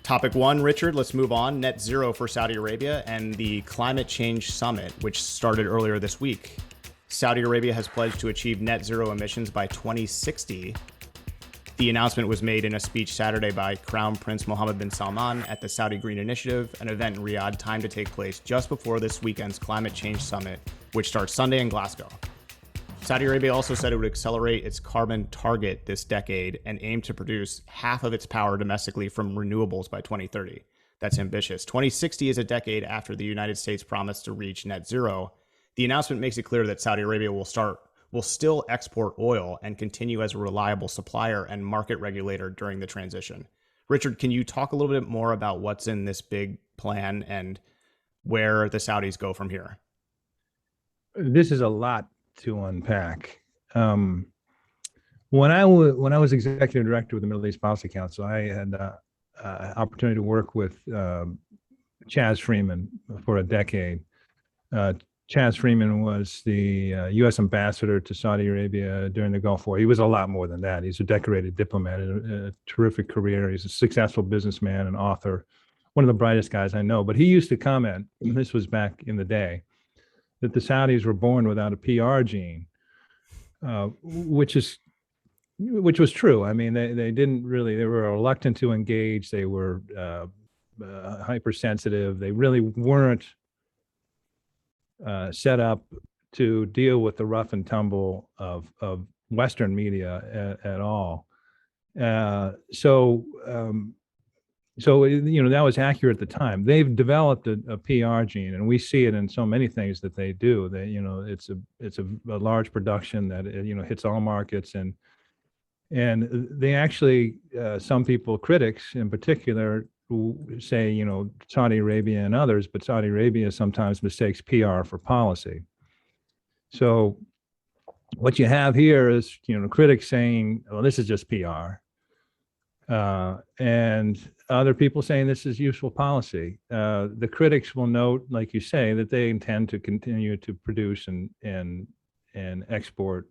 Topic one, Richard, let's move on. Net zero for Saudi Arabia and the climate change summit, which started earlier this week. Saudi Arabia has pledged to achieve net zero emissions by 2060. The announcement was made in a speech Saturday by Crown Prince Mohammed bin Salman at the Saudi Green Initiative, an event in Riyadh timed to take place just before this weekend's climate change summit, which starts Sunday in Glasgow. Saudi Arabia also said it would accelerate its carbon target this decade and aim to produce half of its power domestically from renewables by 2030. That's ambitious. 2060 is a decade after the United States promised to reach net zero. The announcement makes it clear that Saudi Arabia will still export oil and continue as a reliable supplier and market regulator during the transition. Richard, can you talk a little bit more about what's in this big plan and where the Saudis go from here? This is a lot to unpack. When I was executive director of the Middle East Policy Council, I had opportunity to work with Chaz Freeman for a decade. Chaz Freeman was the U.S. ambassador to Saudi Arabia during the Gulf War. He was a lot more than that. He's a decorated diplomat, a terrific career. He's a successful businessman and author, one of the brightest guys I know. But he used to comment, and this was back in the day, that the Saudis were born without a PR gene, which was true. I mean, they were reluctant to engage. They were hypersensitive. They really weren't set up to deal with the rough and tumble of Western media at all. So that was accurate at the time. They've developed a PR gene, and we see it in so many things that they do. It's a large production that hits all markets, and they actually some people, critics in particular, who say, Saudi Arabia and others, but Saudi Arabia sometimes mistakes PR for policy. So what you have here is, critics saying, well, this is just PR. And other people saying this is useful policy. The critics will note, like you say, that they intend to continue to produce and export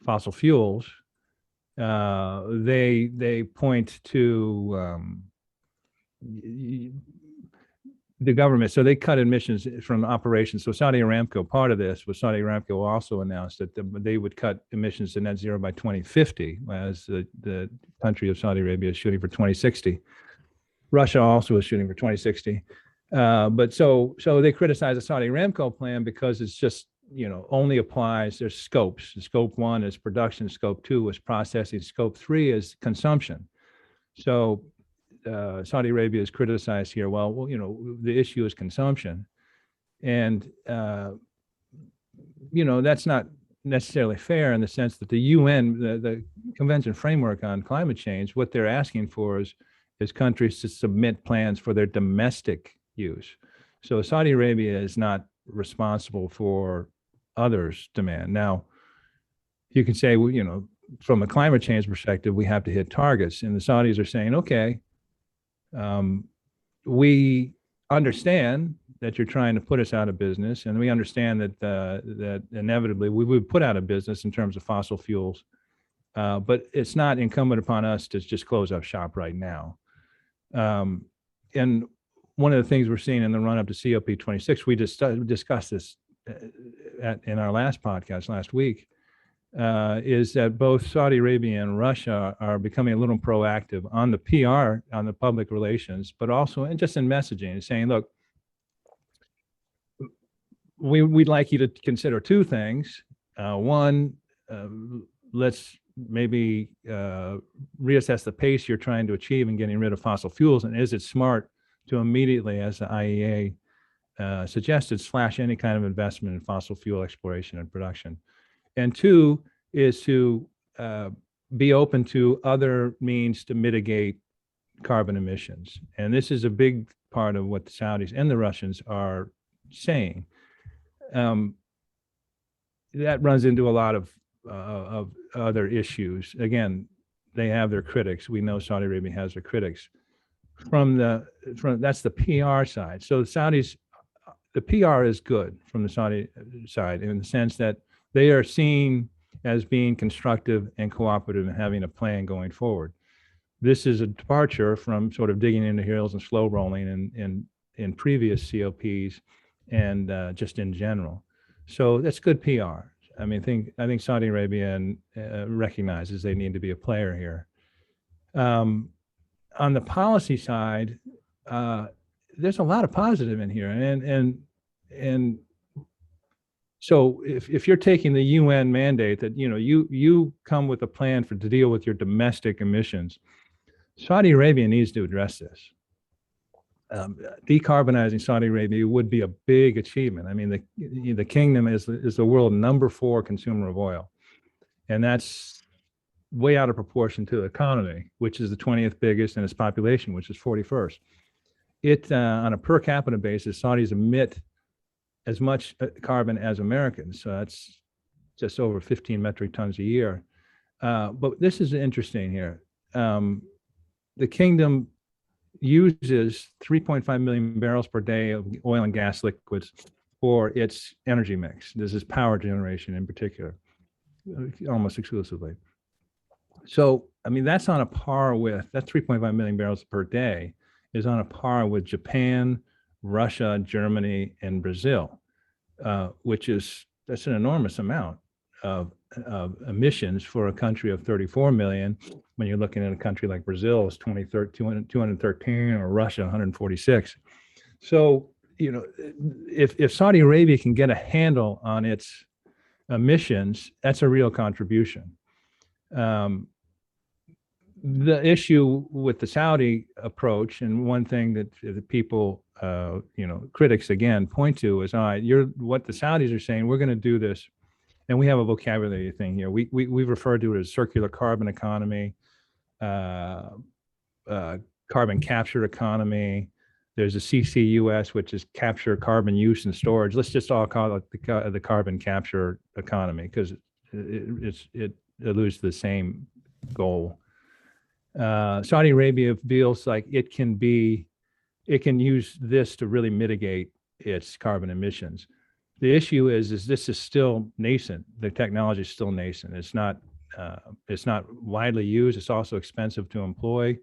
fossil fuels. They point to the government. So they cut emissions from operations. So Saudi Aramco, part of this was Saudi Aramco also announced that they would cut emissions to net zero by 2050, as the country of Saudi Arabia is shooting for 2060. Russia also is shooting for 2060. But so they criticize the Saudi Aramco plan because it's just, only applies, there's scopes. Scope 1 is production, scope 2 is processing, scope 3 is consumption. So Saudi Arabia is criticized here. Well, the issue is consumption, and that's not necessarily fair in the sense that the UN, the Convention Framework on Climate Change, what they're asking for is countries to submit plans for their domestic use. So Saudi Arabia is not responsible for others' demand. Now, you can say, from a climate change perspective, we have to hit targets, and the Saudis are saying, okay. We understand that you're trying to put us out of business, and we understand that inevitably we would put out of business in terms of fossil fuels, but it's not incumbent upon us to just close up shop right now. And one of the things we're seeing in the run-up to COP26, we discussed this in our last podcast last week, is that both Saudi Arabia and Russia are becoming a little proactive on the PR, on the public relations, but also just in messaging, saying, look, we'd like you to consider two things. One, let's maybe reassess the pace you're trying to achieve in getting rid of fossil fuels, and is it smart to immediately, as the IEA suggested, slash any kind of investment in fossil fuel exploration and production. And two is to be open to other means to mitigate carbon emissions. And this is a big part of what the Saudis and the Russians are saying. That runs into a lot of other issues. Again, they have their critics. We know Saudi Arabia has their critics. That's the PR side. So the Saudis, the PR is good from the Saudi side in the sense that they are seen as being constructive and cooperative and having a plan going forward. This is a departure from sort of digging into heels and slow rolling in previous COPs and just in general. So that's good PR. I mean, I think Saudi Arabia recognizes they need to be a player here. On the policy side, there's a lot of positive in here, and so if you're taking the UN mandate that you come with a plan to deal with your domestic emissions, Saudi Arabia needs to address this. Decarbonizing Saudi Arabia would be a big achievement. I mean, the kingdom is the world #4 consumer of oil, and that's way out of proportion to the economy, which is the 20th biggest, and its population, which is 41st. On a per capita basis, Saudis emit as much carbon as Americans, so that's just over 15 metric tons a year. But this is interesting here. The kingdom uses 3.5 million barrels per day of oil and gas liquids for its energy mix. This is power generation in particular, almost exclusively. So, I mean, that's on a par with, that 3.5 million barrels per day is on a par with Japan, Russia, Germany, and Brazil, that's an enormous amount of emissions for a country of 34 million. When you're looking at a country like Brazil, it's 213, or Russia, 146. So, if Saudi Arabia can get a handle on its emissions, that's a real contribution. The issue with the Saudi approach, and one thing that the people, critics again point to is, all right, what the Saudis are saying, we're going to do this. And we have a vocabulary thing here. We refer to it as circular carbon economy, carbon capture economy. There's a CCUS, which is capture, carbon use, and storage. Let's just all call it the carbon capture economy, because it alludes to the same goal. Saudi Arabia feels like it can use this to really mitigate its carbon emissions. The issue is this is still nascent. The technology is still nascent. It's not widely used. It's also expensive to employ.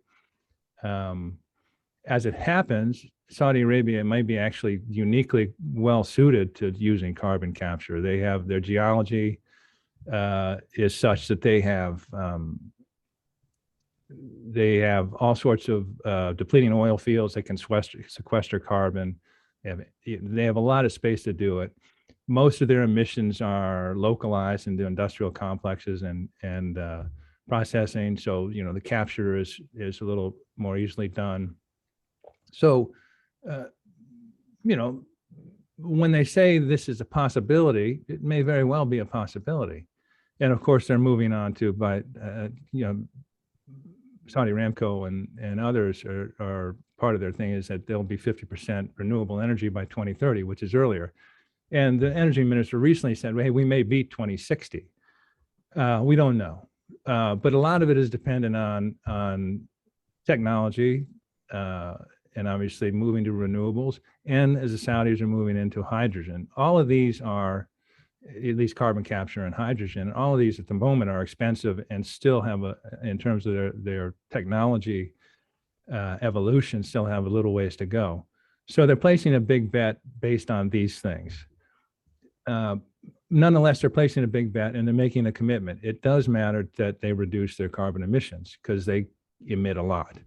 As it happens, Saudi Arabia might be actually uniquely well suited to using carbon capture. They have, their geology is such that they have all sorts of depleting oil fields that can sequester carbon. They have a lot of space to do it. Most of their emissions are localized into industrial complexes and processing. So, the capture is a little more easily done. So, when they say this is a possibility, it may very well be a possibility. And of course, they're moving on to, Saudi Aramco and others are part of their thing is that there'll be 50% renewable energy by 2030, which is earlier. And the energy minister recently said, well, hey, we may beat 2060. We don't know. But a lot of it is dependent on technology and obviously moving to renewables. And as the Saudis are moving into hydrogen, all of these are, at least carbon capture and hydrogen, all of these at the moment are expensive and still have in terms of their technology evolution, still have a little ways to go. So they're placing a big bet based on these things. Nonetheless, they're placing a big bet and they're making a commitment. It does matter that they reduce their carbon emissions because they emit a lot.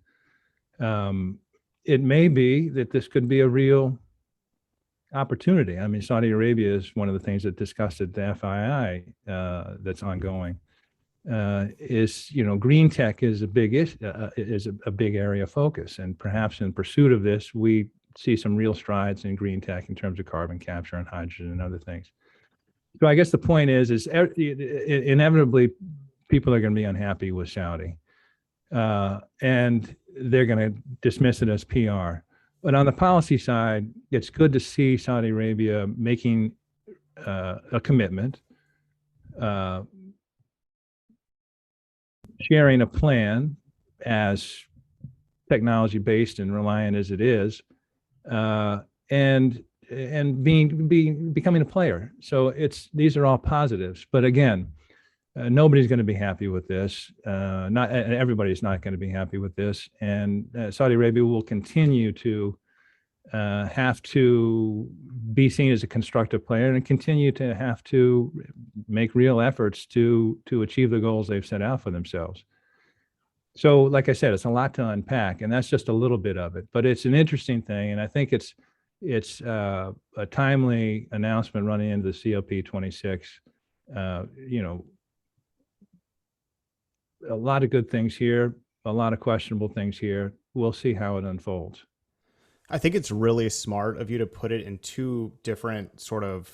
It may be that this could be a real opportunity. I mean, Saudi Arabia is one of the things that discussed at the FII that's ongoing. Green tech is a big area of focus, and perhaps in pursuit of this, we see some real strides in green tech in terms of carbon capture and hydrogen and other things. So I guess the point is inevitably people are going to be unhappy with Saudi, and they're going to dismiss it as PR. But on the policy side, it's good to see Saudi Arabia making a commitment, sharing a plan as technology-based and reliant as it is, and becoming a player. So these are all positives. But again, Nobody's going to be happy with this. Not everybody's not going to be happy with this, and Saudi Arabia will continue to have to be seen as a constructive player and continue to have to make real efforts to achieve the goals they've set out for themselves. So, like I said, it's a lot to unpack, and that's just a little bit of it. But it's an interesting thing, and I think it's a timely announcement running into the COP26. You know, a lot of good things here, a lot of questionable things here. We'll see how it unfolds. I think it's really smart of you to put it in two different sort of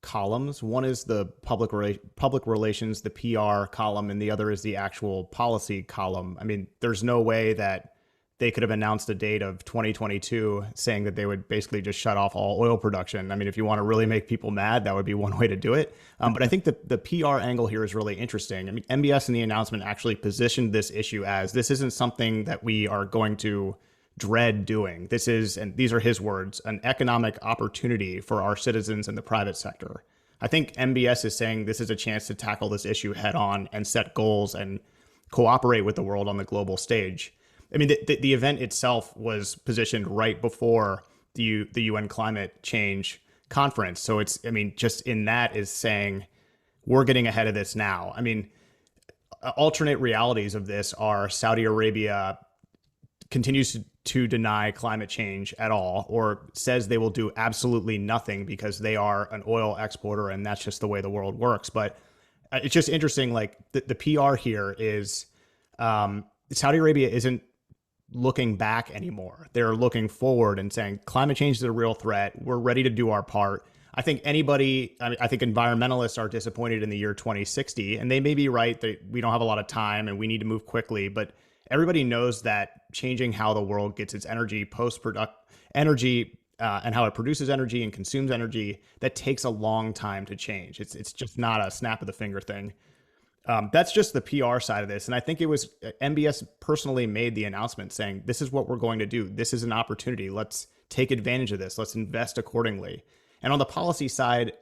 columns. One is the public relations, the PR column, and the other is the actual policy column. I mean, there's no way that they could have announced a date of 2022 saying that they would basically just shut off all oil production. I mean, if you want to really make people mad, that would be one way to do it. But I think the PR angle here is really interesting. I mean, MBS in the announcement actually positioned this issue as this isn't something that we are going to dread doing. This is, and these are his words, an economic opportunity for our citizens in the private sector. I think MBS is saying this is a chance to tackle this issue head on and set goals and cooperate with the world on the global stage. I mean, the event itself was positioned right before the UN climate change conference. So it's, I mean, just in that is saying we're getting ahead of this now. I mean, alternate realities of this are Saudi Arabia continues to deny climate change at all, or says they will do absolutely nothing because they are an oil exporter and that's just the way the world works. But it's just interesting, like the PR here is Saudi Arabia isn't looking back anymore. They're looking forward and saying climate change is a real threat. We're ready to do our part. I think I think environmentalists are disappointed in the year 2060, and they may be right that we don't have a lot of time and we need to move quickly, but everybody knows that changing how the world gets its energy, and how it produces energy and consumes energy, that takes a long time to change. It's just not a snap of the finger thing. That's just the PR side of this. And I think it was MBS personally made the announcement saying, this is what we're going to do. This is an opportunity. Let's take advantage of this. Let's invest accordingly. And on the policy side,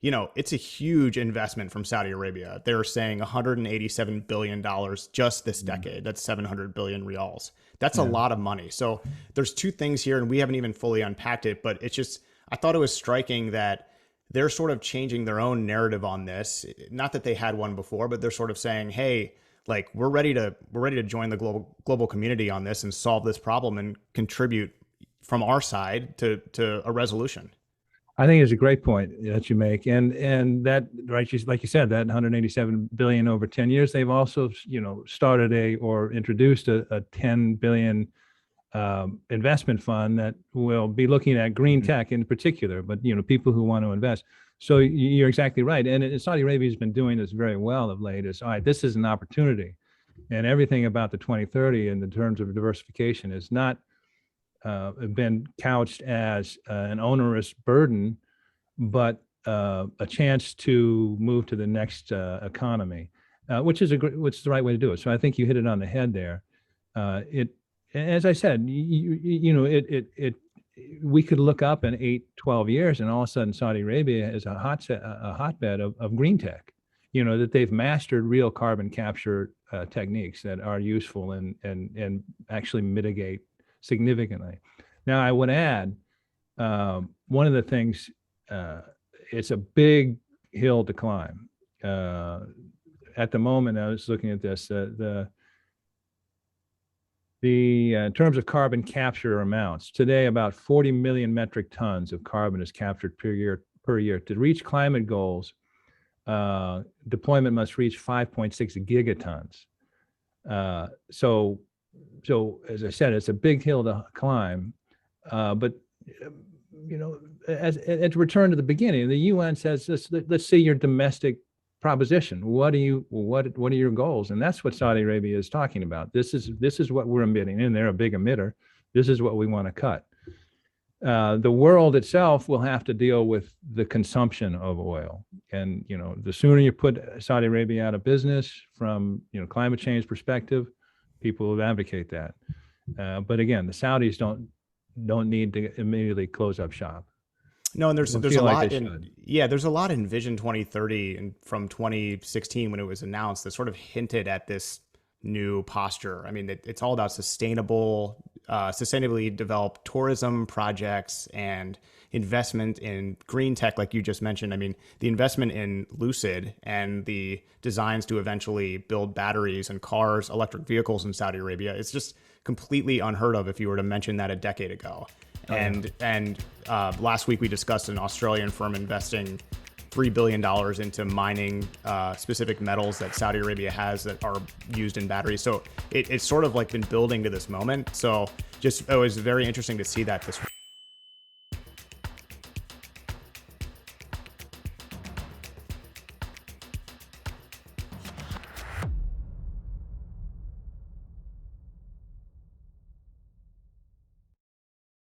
you know, it's a huge investment from Saudi Arabia. They're saying $187 billion just this decade. That's 700 billion riyals. That's a lot of money. So there's two things here, and we haven't even fully unpacked it, but it's just, I thought it was striking that they're sort of changing their own narrative on this. Not that they had one before, but they're sort of saying, hey, like we're ready to join the global community on this and solve this problem and contribute from our side to a resolution. I think it's a great point that you make, and that, right, like you said, that 187 billion over 10 years. They've also, you know, started or introduced a 10 billion investment fund that will be looking at green tech in particular, but you know, people who want to invest. So you're exactly right, and Saudi Arabia has been doing this very well of late. Is all right. This is an opportunity, and everything about the 2030 in the terms of diversification is not been couched as an onerous burden, but a chance to move to the next economy, which is the right way to do it. So I think you hit it on the head there. As I said, we could look up in 8-12 years, and all of a sudden Saudi Arabia is a hotbed of green tech. You know, that they've mastered real carbon capture techniques that are useful and actually mitigate significantly. Now, I would add, one of the things, it's a big hill to climb. At the moment, I was looking at this, in terms of carbon capture amounts, today about 40 million metric tons of carbon is captured per year. To reach climate goals, deployment must reach 5.6 gigatons. So as I said, it's a big hill to climb, but you know, to return to the beginning, the UN says, let's see your domestic proposition. What are your goals? And that's what Saudi Arabia is talking about. This is what we're emitting, and they're a big emitter. This is what we want to cut. The world itself will have to deal with the consumption of oil, and you know, the sooner you put Saudi Arabia out of business from, you know, climate change perspective, people will advocate that. But again, the Saudis don't need to immediately close up shop. No, and there's Don't there's a feel like lot they in should. there's a lot in Vision 2030 and from 2016 when it was announced that sort of hinted at this new posture. I mean, it's all about sustainably developed tourism projects and investment in green tech, like you just mentioned. I mean, the investment in Lucid and the designs to eventually build batteries and cars, electric vehicles in Saudi Arabia, it's just completely unheard of if you were to mention that a decade ago. And last week we discussed an Australian firm investing $3 billion into mining specific metals that Saudi Arabia has that are used in batteries. So it's sort of like been building to this moment. So just it was very interesting to see that this